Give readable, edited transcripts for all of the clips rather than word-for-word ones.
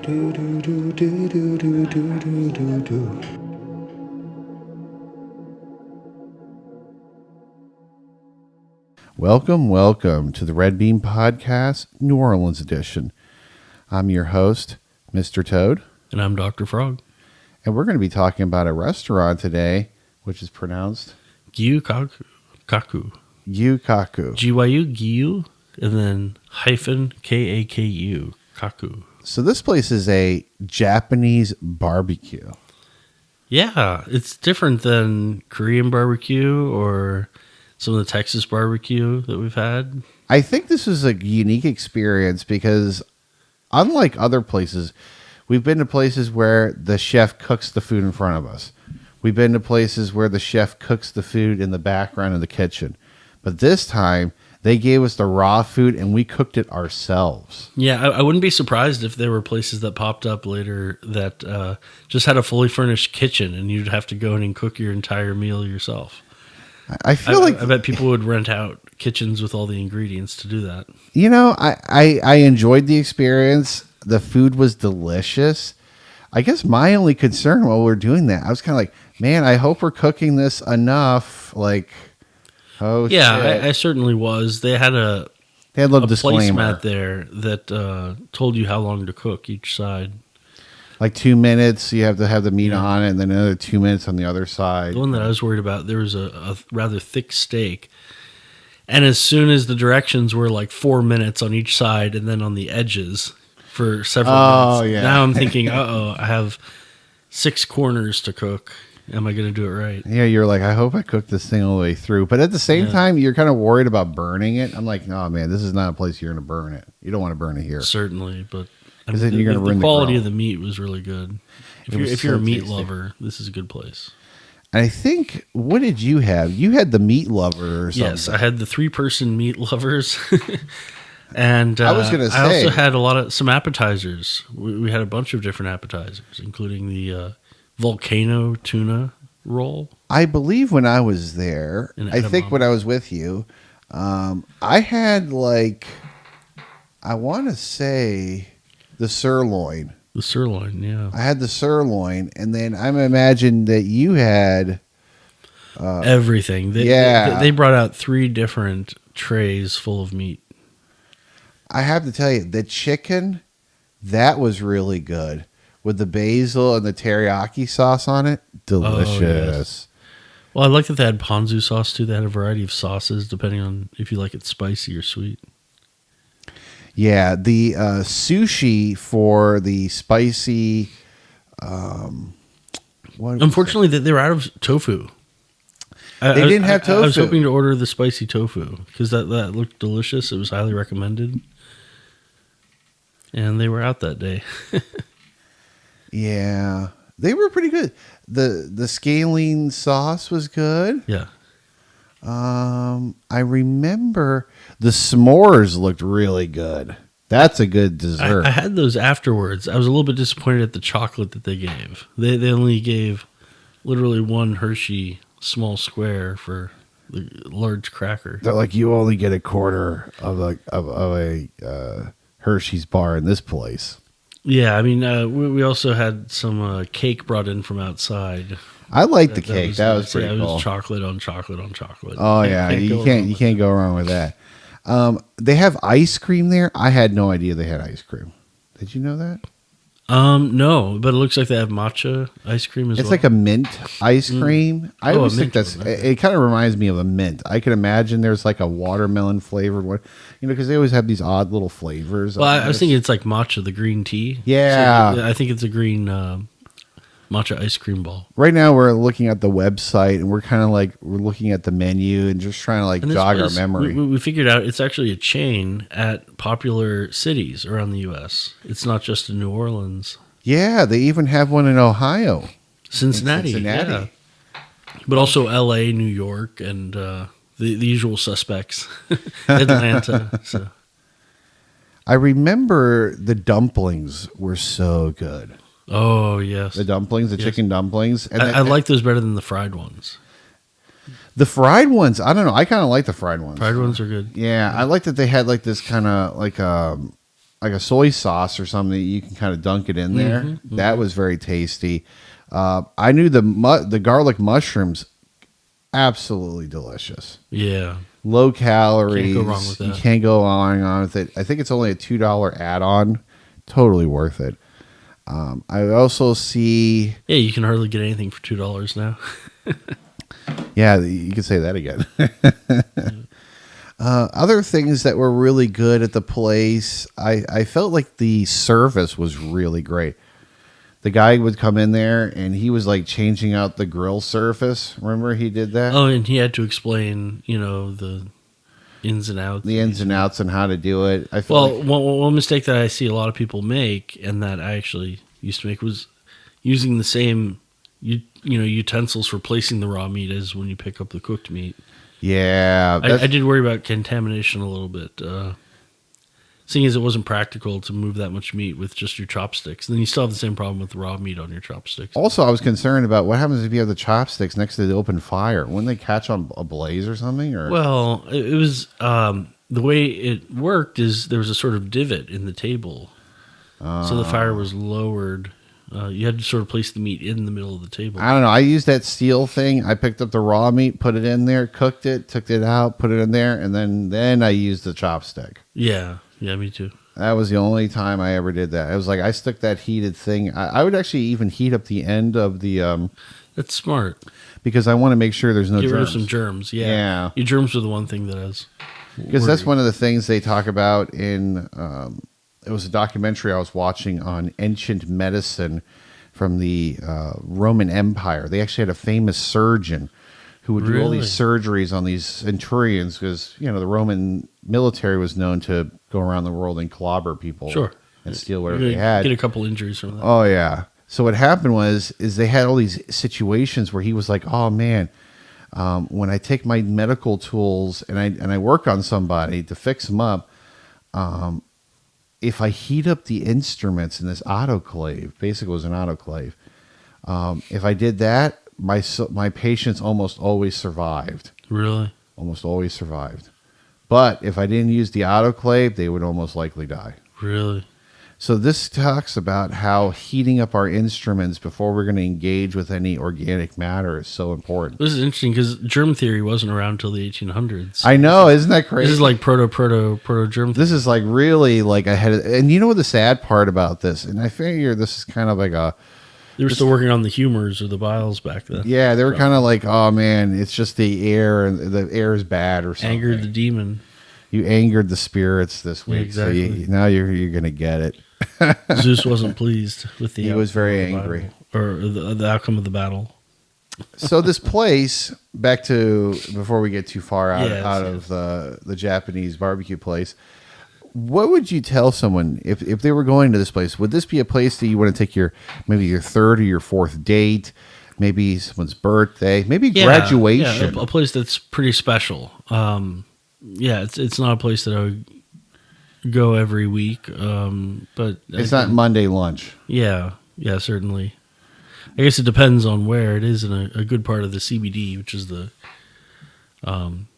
Do do do do do do do do do do. Welcome to the Red Bean Podcast, New Orleans edition. I'm your host, Mr. Toad. And I'm Dr. Frog. And we're going to be talking about a restaurant today, which is pronounced Gyu-Kaku. Gyu-Kaku. G-Y-U, Gyu, and then hyphen K-A-K-U, Kaku. So this place is a Japanese barbecue. Yeah, it's different than Korean barbecue or some of the Texas barbecue that we've had. I think this is a unique experience because unlike other places, we've been to places where the chef cooks the food in front of us. We've been to places where the chef cooks the food in the background of the kitchen. But this time, they gave us the raw food and we cooked it ourselves. Yeah, I wouldn't be surprised if there were places that popped up later that just had a fully furnished kitchen and you'd have to go in and cook your entire meal yourself. I feel like I bet people would rent out kitchens with all the ingredients to do that. You know, I enjoyed the experience. The food was delicious. I guess my only concern while we're doing that, I was kind of like, man, I hope we're cooking this enough. Like, oh, yeah, shit. I certainly was. They had a little disclaimer placemat there that told you how long to cook each side. Like 2 minutes, you have to have the meat on it, and then another 2 minutes on the other side. The one that I was worried about, there was a rather thick steak. And as soon as the directions were like 4 minutes on each side and then on the edges for several minutes. Yeah. Now I'm thinking, I have 6 corners to cook. Am I going to do it right? Yeah, you're like, I hope I cook this thing all the way through. But at the same time, you're kind of worried about burning it. I'm like, no, man, this is not a place you're going to burn it. You don't want to burn it here. Certainly, but Then you're going to ruin the quality grill. of the meat was really good. If you're a meat lover, this is a good place. And I think, what did you have? You had the meat lover or something. Yes, I had the 3-person meat lovers. And I was going to say, I also had some appetizers. We had a bunch of different appetizers, including the volcano tuna roll. I believe when I was there, I think when I was with you, I had I want to say the sirloin. The sirloin, yeah. I had the sirloin, and then I imagine that you had everything. They brought out 3 different trays full of meat. I have to tell you, the chicken, that was really good. With the basil and the teriyaki sauce on it, delicious. Oh, yes. Well, I like that they had ponzu sauce too. They had a variety of sauces depending on if you like it spicy or sweet. Yeah, the sushi for the spicy. Unfortunately, they were out of tofu. They didn't have tofu. I was hoping to order the spicy tofu because that looked delicious. It was highly recommended. And they were out that day. Yeah, they were pretty good. The scalene sauce was good. Yeah. I remember the s'mores looked really good. That's a good dessert. I had those afterwards. I was a little bit disappointed at the chocolate that they gave. They only gave literally 1 Hershey small square for the large cracker. They're like, you only get a quarter of a Hershey's bar in this place. Yeah, I mean, we also had some cake brought in from outside. I liked the cake. That was pretty cool. It was chocolate on chocolate on chocolate. Oh yeah, you can't go wrong with that. They have ice cream there. I had no idea they had ice cream. Did you know that? No, but it looks like they have matcha ice cream as well. It's like a mint ice cream. I always think it kind of reminds me of a mint. I could imagine there's like a watermelon flavored one, because they always have these odd little flavors. Well, I was thinking it's like matcha, the green tea. Yeah. So I think it's a green matcha ice cream ball. Right now we're looking at the website and we're kind of we're looking at the menu and just trying to jog our memory. We figured out it's actually a chain at popular cities around the U.S. It's not just in New Orleans. Yeah, they even have one in Ohio. Cincinnati. Yeah. But also L.A., New York, and the usual suspects. Atlanta. So. I remember the dumplings were so good. Oh, yes. The dumplings, the chicken dumplings. And I like those better than the fried ones. The fried ones, I don't know. I kind of like the fried ones. Fried ones are good. Yeah, I like that they had this kind of like a soy sauce or something that you can kind of dunk it in there. That was very tasty. I knew the garlic mushrooms, absolutely delicious. Yeah. Low calories. Can't go wrong with that. You can't go on with it. I think it's only a $2 add-on. Totally worth it. I also see. Yeah, you can hardly get anything for $2 now. Yeah, you could say that again. Other things that were really good at the place, I felt like the service was really great. The guy would come in there and he was like changing out the grill surface. Remember he did that? Oh, and he had to explain, the ins and outs. The ins and outs and how to do it. I feel one mistake that I see a lot of people make, and that I actually used to make, was using the same utensils for placing the raw meat as when you pick up the cooked meat. Yeah. I did worry about contamination a little bit. Seeing as it wasn't practical to move that much meat with just your chopsticks. And then you still have the same problem with the raw meat on your chopsticks. Also, I was concerned about what happens if you have the chopsticks next to the open fire. Wouldn't they catch on a blaze or something? Or Well, it was the way it worked is there was a sort of divot in the table. So the fire was lowered. You had to sort of place the meat in the middle of the table. I don't know. I used that steel thing. I picked up the raw meat, put it in there, cooked it, took it out, put it in there, and then I used the chopstick. Yeah, me too. That was the only time I ever did that. It was like I stuck that heated thing. I would actually even heat up the end of the That's smart. because I want to make sure there's no Get germs. rid of some germs. Yeah. Your germs are the one thing that has. Because that's one of the things they talk about in. It was a documentary I was watching on ancient medicine from the Roman Empire. They actually had a famous surgeon who would do all these surgeries on these centurions because, the Roman military was known to go around the world and clobber people. Sure. And steal whatever they had. Get a couple injuries from that. Oh, yeah. So what happened is they had all these situations where he was like, oh, man, when I take my medical tools and I work on somebody to fix them up, if I heat up the instruments in this autoclave, basically it was an autoclave, if I did that, my patients almost always survived. Really? Almost always survived. But if I didn't use the autoclave, they would almost likely die. Really? So this talks about how heating up our instruments before we're going to engage with any organic matter is so important. This is interesting because germ theory wasn't around until the 1800s. I know, isn't that crazy? This is like proto germ theory. This is like really like ahead of, and you know what the sad part about this, and I figure this is kind of like they were still working on the humors or the biles back then. Yeah, they were kind of like, oh man, it's just the air, and the air is bad or something. Angered the demon. You angered the spirits this week, exactly. So now you're going to get it. Zeus wasn't pleased with the. He was very angry, or the outcome of the battle. So this place, back to before we get too far out of the Japanese barbecue place, what would you tell someone if they were going to this place? Would this be a place that you want to take maybe your third or your fourth date, maybe someone's birthday, maybe graduation? Yeah, a place that's pretty special. It's not a place that I would go every week, but it's not Monday lunch. Yeah, certainly. I guess it depends on where it is in a good part of the CBD, which is the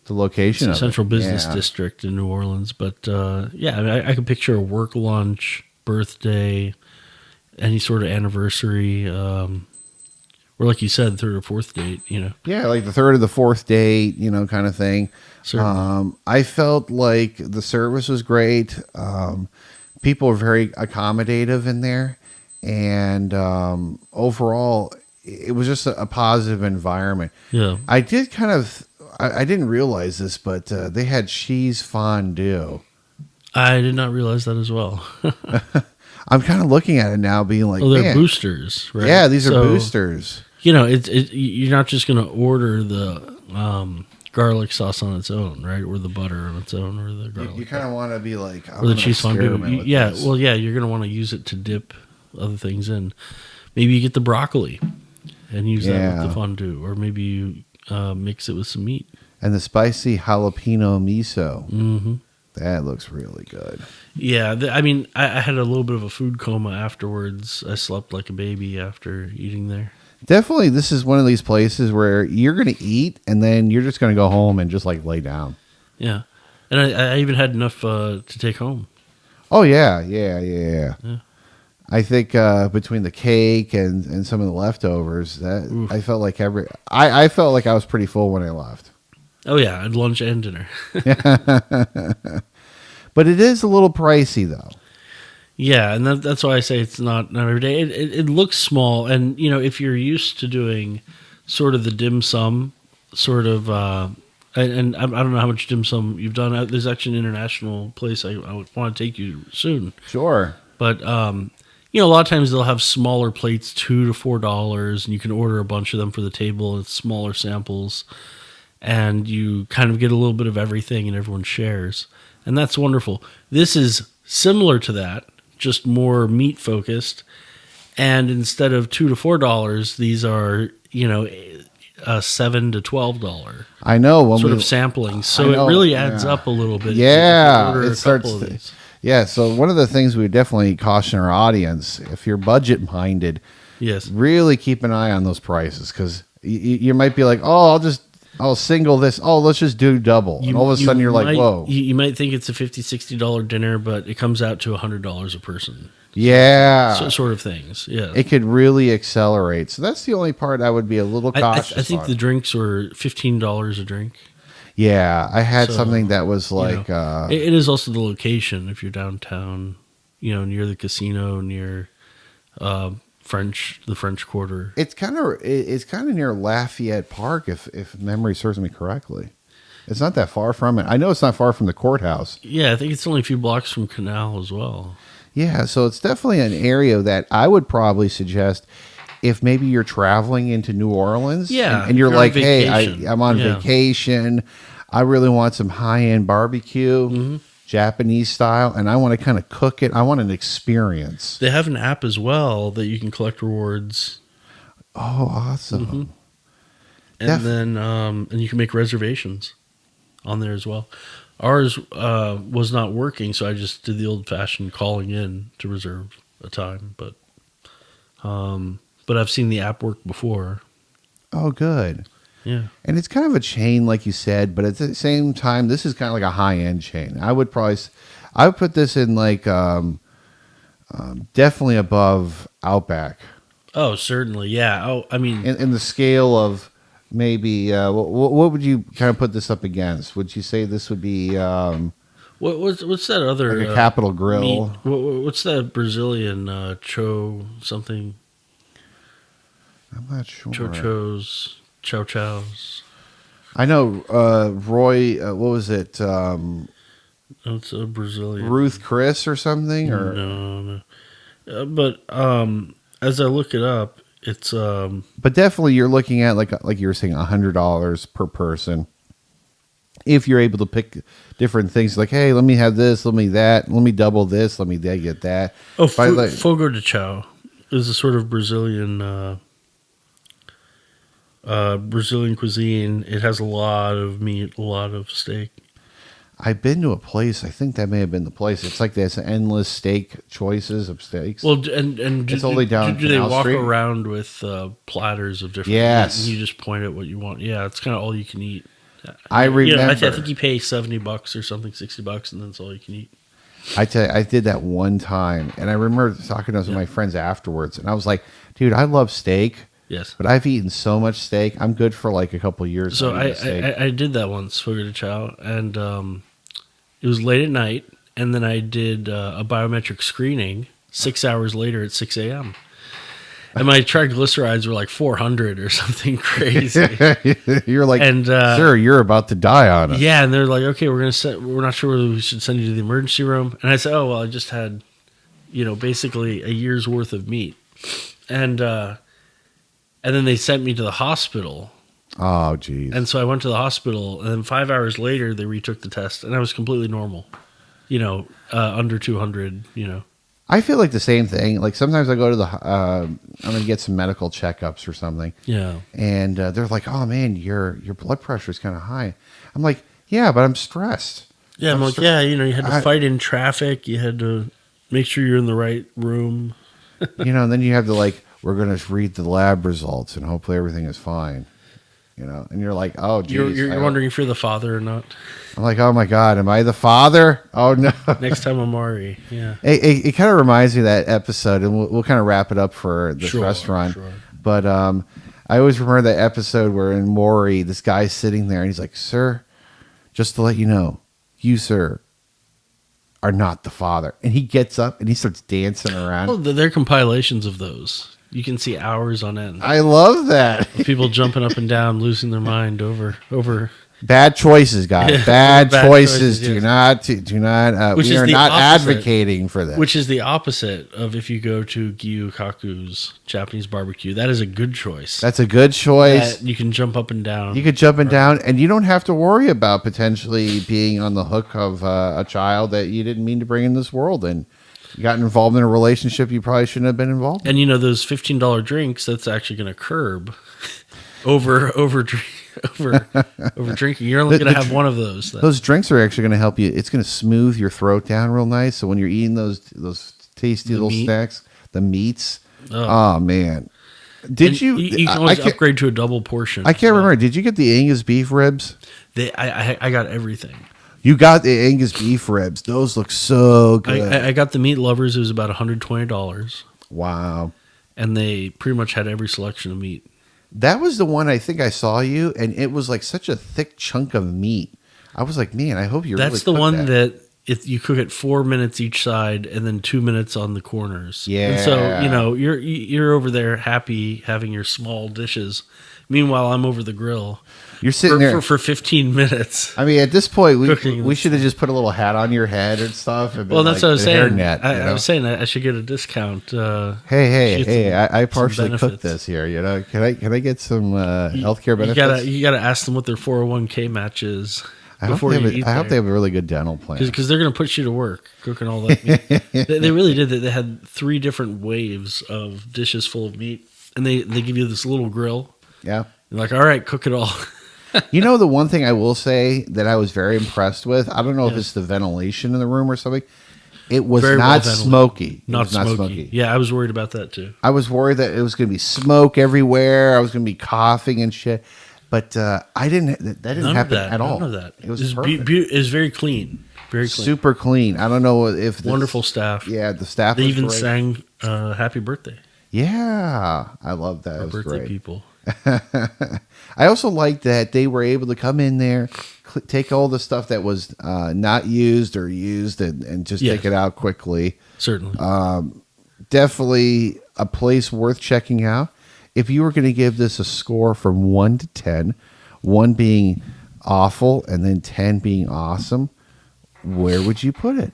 location of central business district in New Orleans. But I can picture a work lunch, birthday, any sort of anniversary, or like you said, third or fourth date. Yeah, like the third or the fourth date, kind of thing. I felt like the service was great. People were very accommodative in there, and overall, it was just a positive environment. Yeah, I did I didn't realize this, but they had cheese fondue. I did not realize that as well. I'm kind of looking at it now, being like, they're boosters, right? Yeah, these are boosters. You're not just going to order the garlic sauce on its own, right? Or the butter on its own, or the garlic. You kind of want to be like, or the cheese fondue. You're going to want to use it to dip other things in. Maybe you get the broccoli and use that with the fondue, or maybe you mix it with some meat. And the spicy jalapeno miso. Mm-hmm. That looks really good. Yeah, I had a little bit of a food coma afterwards. I slept like a baby after eating there. Definitely, this is one of these places where you're going to eat, and then you're just going to go home and just like lay down. Yeah, and I even had enough to take home. Oh yeah. I think between the cake and some of the leftovers, that Oof. I felt like I felt like I was pretty full when I left. Oh yeah, at lunch and dinner. But it is a little pricey though. Yeah, and that's why I say it's not every day. It looks small, and if you're used to doing sort of the dim sum, sort of, and I don't know how much dim sum you've done. There's actually an international place I would want to take you soon, Sure. but a lot of times they'll have smaller plates, $2 to $4, and you can order a bunch of them for the table. It's smaller samples, and you kind of get a little bit of everything, and everyone shares, and that's wonderful. This is similar to that, just more meat focused, and instead of $2 to $4, these are $7 to $12. I know when sort of sampling, so know, it really adds yeah. up a little bit. Yeah, if you order it a starts. couple of these. Yeah, so one of the things we would definitely caution our audience, if you're budget minded, Yes, really keep an eye on those prices because you might be like, oh, I'll single this. Oh, let's just do double. And all of a sudden you're like, whoa. You might think it's a $50-$60 dinner, but it comes out to $100 a person. Yeah. Sort of things. Yeah. It could really accelerate. So that's the only part I would be a little cautious I think on. the drinks were $15 a drink. Yeah, I had So, something that was like... it is also the location. If you're downtown, near the casino, near the French Quarter. It's kind of near Lafayette Park, if memory serves me correctly. It's not that far from it. I know it's not far from the courthouse. Yeah, I think it's only a few blocks from Canal as well. Yeah, so it's definitely an area that I would probably suggest if maybe you're traveling into New Orleans. Yeah, and you're on like, hey, vacation. I'm on Yeah. vacation. I really want some high-end barbecue, Mm-hmm. Japanese style, and I want to kind of cook it. I want an experience. They have an app as well that you can collect rewards. Oh, awesome. Mm-hmm. And then and you can make reservations on there as well. Ours was not working, so I just did the old-fashioned calling in to reserve a time. But I've seen the app work before. Oh, good. Yeah. And it's kind of a chain, like you said, but at the same time, this is kind of like a high-end chain. I would put this in like definitely above Outback. Oh, certainly. Yeah. Oh, I mean, In the scale of maybe, what would you kind of put this up against? Would you say this would be what's that other like a Capital Grill? meat? What's that Brazilian something? I'm not sure. Chow chows. I know Roy. What was it? It's a Brazilian. Ruth Chris or something? Or No. But as I look it up, it's but definitely you're looking at like you were saying $100 per person. If you're able to pick different things, like, hey, let me have this, let me that, let me double this, let me get that. fogo de chao is a sort of Brazilian Brazilian cuisine. It has a lot of meat, a lot of steak. I've been to a place. I think that may have been the place. It's like there's endless steak choices of steaks. Well, and It's only down do they Canal walk Street? around with platters of different Yes. meat, and you just point at what you want? Yeah, it's kind of all you can eat. I remember. I think you pay $70 or something, $60, and that's all you can eat. I tell you, I did that one time, and I remember talking to some of my friends afterwards, and I was like, "Dude, I love steak, Yes. but I've eaten so much steak. I'm good for like a couple years." So on eating steak." I did that once, fogo de chao, and it was late at night, and then I did a biometric screening 6 hours later at 6 a.m. And my triglycerides were like 400 or something crazy. You're like, And, "Sir, you're about to die on us." Yeah, and they're like, okay, we're not sure whether we should send you to the emergency room. And I said, oh well, I just had, basically a year's worth of meat, and then they sent me to the hospital. Oh, geez. And so I went to the hospital, and then 5 hours later they retook the test, and I was completely normal, under 200. I feel like the same thing. Like sometimes I go to I'm going to get some medical checkups or something. Yeah. And they're like, "Oh man, your blood pressure is kind of high." I'm like, "Yeah, but I'm stressed." Yeah, I'm like, yeah, you had to fight in traffic. You had to make sure you're in the right room. And then you have to we're going to read the lab results and hopefully everything is fine. and you're like, oh, geez. You're wondering if you're the father or not. I'm like, oh my God, am I the father? Oh no. Next time I'm Mari. Yeah. It kind of reminds me of that episode, and we'll kind of wrap it up for this restaurant. Sure. But I always remember that episode where in Maury, this guy's sitting there, and he's like, sir, just to let you know, you, sir, are not the father. And he gets up and he starts dancing around. Well, they're compilations of those. You can see hours on end. I love that. People jumping up and down, losing their mind over. Bad choices, guys. Yeah, bad choices. yes. Do not. Which We is are the not opposite. advocating for this. Which is the opposite of if you go to Gyu-Kaku's Japanese BBQ. That is a good choice. That's a good choice. That you can jump up and down. You could jump and down, and you don't have to worry about potentially being on the hook of a child that you didn't mean to bring in this world, and you got involved in a relationship you probably shouldn't have been involved in. And those $15 drinks, that's actually going to curb over drinking. You're only going to have one of those. Then. Those drinks are actually going to help you. It's going to smooth your throat down real nice. So when you're eating those tasty little snacks, the meats. Oh man, You can always upgrade to a double portion. I can't remember. Did you get the Angus beef ribs? I got everything. You got the Angus beef ribs. Those look so good. I got the meat lovers. It was about $120. Wow. And they pretty much had every selection of meat. That was the one I think I saw you, and it was like such a thick chunk of meat. I was like, man, I hope you. That's really the one that you cook it 4 minutes each side, and then 2 minutes on the corners. Yeah. And so you're over there happy having your small dishes. Meanwhile, I'm over the grill. You're sitting there for 15 minutes. I mean, at this point, Cooking. we should have just put a little hat on your head and stuff. And Well, that's what I was saying. Hairnet, I was saying I should get a discount. Hey! I partially benefits. cooked this here. Can I get some healthcare benefits? You gotta ask them what their 401k match is before you eat. I hope they have a really good dental plan. Because they're gonna put you to work cooking all that meat. they really did that. They had 3 different waves of dishes full of meat, and they give you this little grill. Yeah. You're like, all right, cook it all. The one thing I will say that I was very impressed with, I don't know if it's the ventilation in the room or something. It was Very not well smoky. Not smoky. Yeah, I was worried about that too. I was worried that it was going to be smoke everywhere. I was going to be coughing and shit. But I didn't. That didn't happen at all. None of that. It was perfect. It was very clean. Very clean. Super clean. I don't know if Wonderful staff. Yeah, the staff. They was even great. sang "Happy Birthday." Yeah, I love that. Our It was birthday great. people. I also liked that they were able to come in there, take all the stuff that was not used or used, and just take it out quickly. Certainly. Definitely a place worth checking out. If you were going to give this a score from 1 to 10, 1 being awful and then 10 being awesome, where would you put it?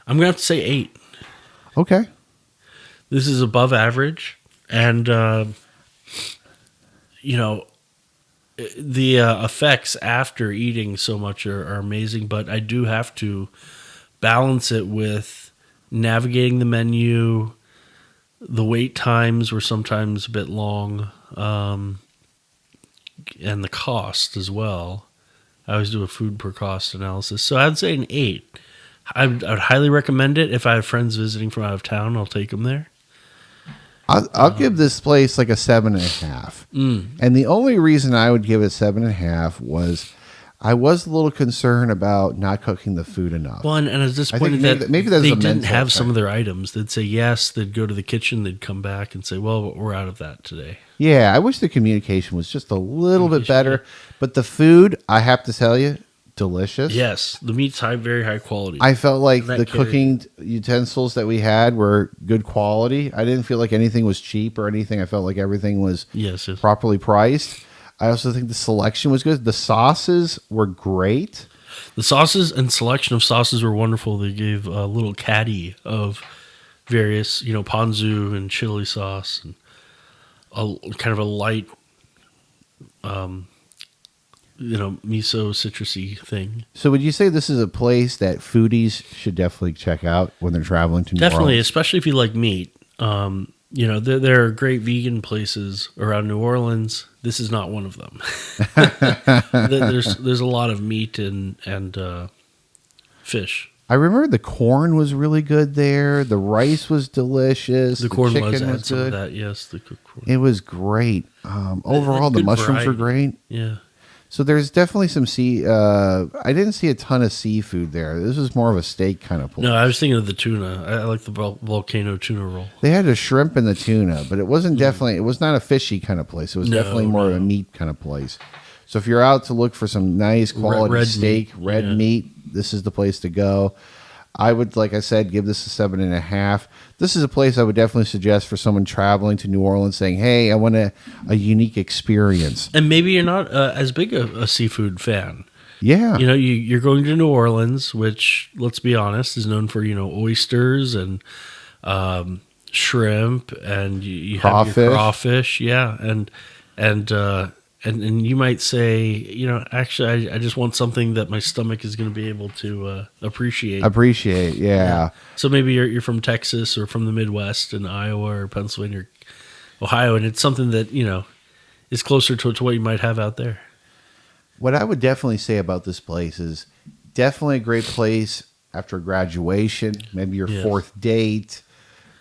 I'm gonna have to say 8. Okay. This is above average, and the effects after eating so much are amazing. But I do have to balance it with navigating the menu. The wait times were sometimes a bit long, and the cost as well. I always do a food per cost analysis, so I'd say an 8. I would highly recommend it. If I have friends visiting from out of town, I'll take them there. I'll give this place like a 7.5. And the only reason I would give it 7.5 was I was a little concerned about not cooking the food enough. Well, and I was disappointed that maybe that's they a didn't mental have some thing. of their items. They'd say yes, they'd go to the kitchen, they'd come back and say, well, we're out of that today. Yeah, I wish the communication was just a little bit better. Yeah. But the food, I have to tell you, delicious. Yes, the meat's very high quality. I felt like That the carried. cooking utensils that we had were good quality. I didn't feel like anything was cheap or anything. I felt like everything was Yes. properly priced. I also think the selection was good. The sauces were great. The sauces and selection of sauces were wonderful. They gave a little caddy of various, ponzu and chili sauce and a kind of a light, miso citrusy thing. So would you say this is a place that foodies should definitely check out when they're traveling to New Definitely, Orleans? especially if you like meat. There are great vegan places around New Orleans. This is not one of them. There's a lot of meat and fish. I remember the corn was really good there. The rice was delicious. The corn chicken was some of good. that. Yes, the cooked corn. It was great. Overall, the Good mushrooms were variety. great. Yeah. So there's definitely some I didn't see a ton of seafood there. This was more of a steak kind of place. No, I was thinking of the tuna. I like the volcano tuna roll. They had the shrimp and the tuna, but it wasn't definitely. It was not a fishy kind of place. It was definitely more of a meat kind of place. So if you're out to look for some nice quality Red steak, meat. red meat, this is the place to go. I would, like I said, give this a 7.5. This is a place I would definitely suggest for someone traveling to New Orleans saying, hey, I want a unique experience. And maybe you're not as big a seafood fan. Yeah. You know, you're going to New Orleans, which, let's be honest, is known for, oysters and shrimp, and you have your crawfish. Yeah. And you might say, actually, I just want something that my stomach is going to be able to appreciate. Yeah. So maybe you're from Texas or from the Midwest in Iowa or Pennsylvania or Ohio, and it's something that, is closer to what you might have out there. What I would definitely say about this place is definitely a great place after graduation, maybe your fourth date,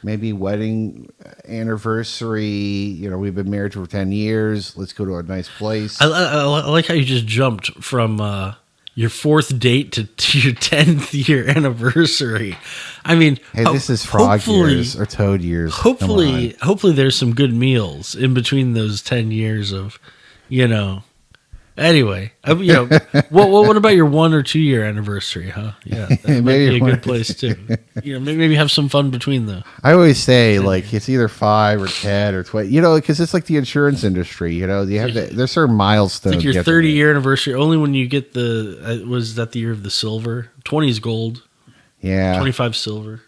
maybe wedding anniversary. We've been married for 10 years. Let's go to a nice place. I like how you just jumped from your fourth date to your 10th year anniversary. I mean, hey, this is frog years or toad years. Hopefully there's some good meals in between those 10 years of, Anyway, what about your 1 or 2 year anniversary, huh? Yeah, that might be a good place too. Maybe have some fun between them. I always say it's either 5 or 10 or 20. Because it's like the insurance industry. You have there's certain milestones. It's like your 30 year anniversary. Only when you get was that the year of the silver? 20 is gold. Yeah, 25 silver.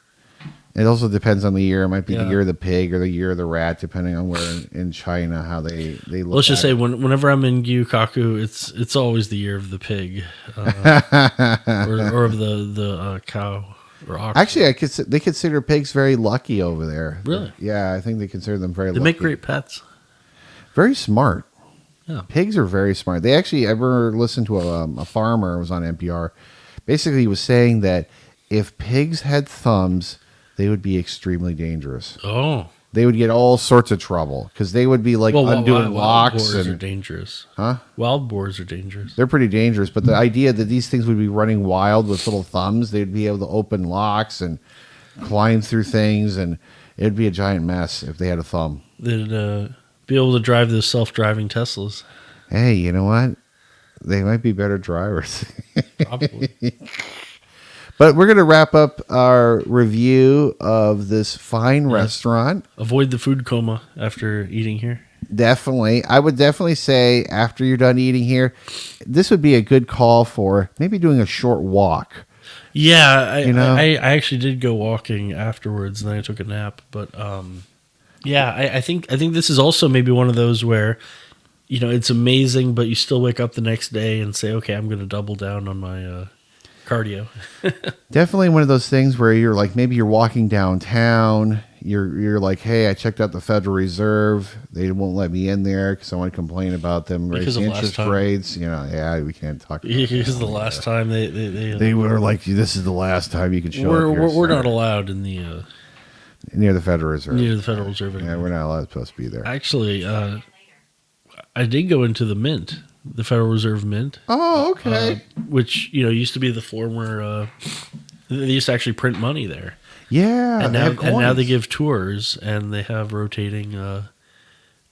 It also depends on the year. It might be the year of the pig or the year of the rat, depending on where in China how they look. Let's just say whenever I'm in Gyu-Kaku, it's always the year of the pig, or of the cow or ox. Actually, they consider pigs very lucky over there. Really? Yeah, I think they consider them very. They lucky. make great pets. Very smart. Yeah, pigs are very smart. They actually ever listened to a farmer who was on NPR. Basically, he was saying that if pigs had thumbs, they would be extremely dangerous. Oh. They would get all sorts of trouble because they would be undoing locks. Wild boars are dangerous. Huh? Wild boars are dangerous. They're pretty dangerous, but the idea that these things would be running wild with little thumbs, they'd be able to open locks and climb through things, and it'd be a giant mess if they had a thumb. They'd be able to drive those self-driving Teslas. Hey, you know what? They might be better drivers. Probably. But we're going to wrap up our review of this fine restaurant. Avoid the food coma after eating here. Definitely. I would definitely say after you're done eating here, this would be a good call for maybe doing a short walk. Yeah, I actually did go walking afterwards, and then I took a nap. But I think this is also maybe one of those where, it's amazing, but you still wake up the next day and say, okay, I'm going to double down on my cardio. Definitely one of those things where you're like, maybe you're walking downtown, you're like, hey, I checked out the Federal Reserve, they won't let me in there because I want to complain about them raising interest rates. We can't talk about Because the last time they were like, this is the last time you can show up here. We're not allowed in the near the Federal Reserve. Near the Federal Reserve anymore. Yeah, we're not supposed to be there. Actually, I did go into the Mint, the Federal Reserve Mint. Oh, okay. Which used to be the former. They used to actually print money there. Yeah, and now they give tours, and they have rotating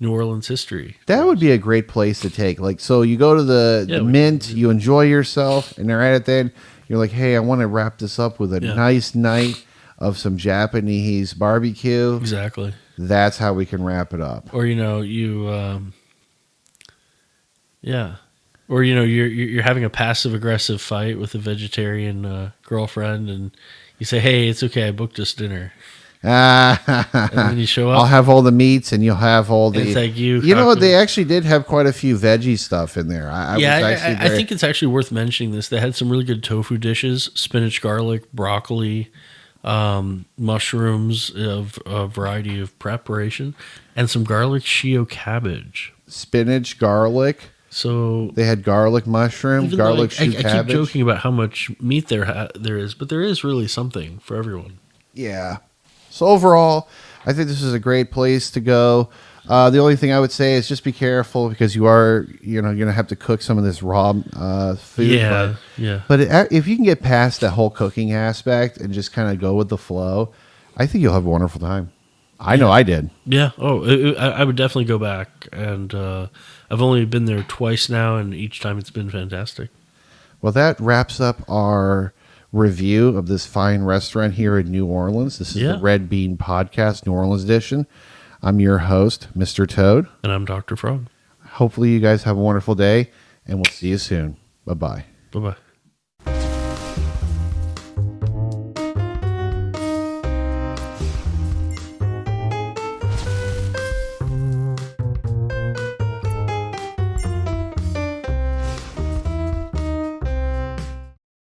New Orleans history. That would be a great place to take. So you go to the Mint, you enjoy yourself, and right at the end, you're like, hey, I want to wrap this up with a nice night of some Japanese barbecue. Exactly. That's how we can wrap it up. Or Or you're having a passive aggressive fight with a vegetarian girlfriend, and you say, "Hey, it's okay, I booked us dinner." And then you show up. I'll have all the meats, and you'll have all the. It's like you. You know what? They actually did have quite a few veggie stuff in there. I think it's actually worth mentioning this. They had some really good tofu dishes: spinach, garlic, broccoli, mushrooms of a variety of preparation, and some garlic shio cabbage. Spinach, garlic. So They had garlic mushroom, even though garlic I shoe keep cabbage. joking about how much meat there is, but there is really something for everyone. Yeah. So overall, I think this is a great place to go. The only thing I would say is just be careful because you are, going to have to cook some of this raw food. Yeah, yeah. But if you can get past that whole cooking aspect and just kind of go with the flow, I think you'll have a wonderful time. I know I did. Yeah. Oh, I would definitely go back, and I've only been there twice now, and each time it's been fantastic. Well, that wraps up our review of this fine restaurant here in New Orleans. This is the Red Bean Podcast, New Orleans edition. I'm your host, Mr. Toad. And I'm Dr. Frog. Hopefully you guys have a wonderful day, and we'll see you soon. Bye-bye. Bye-bye.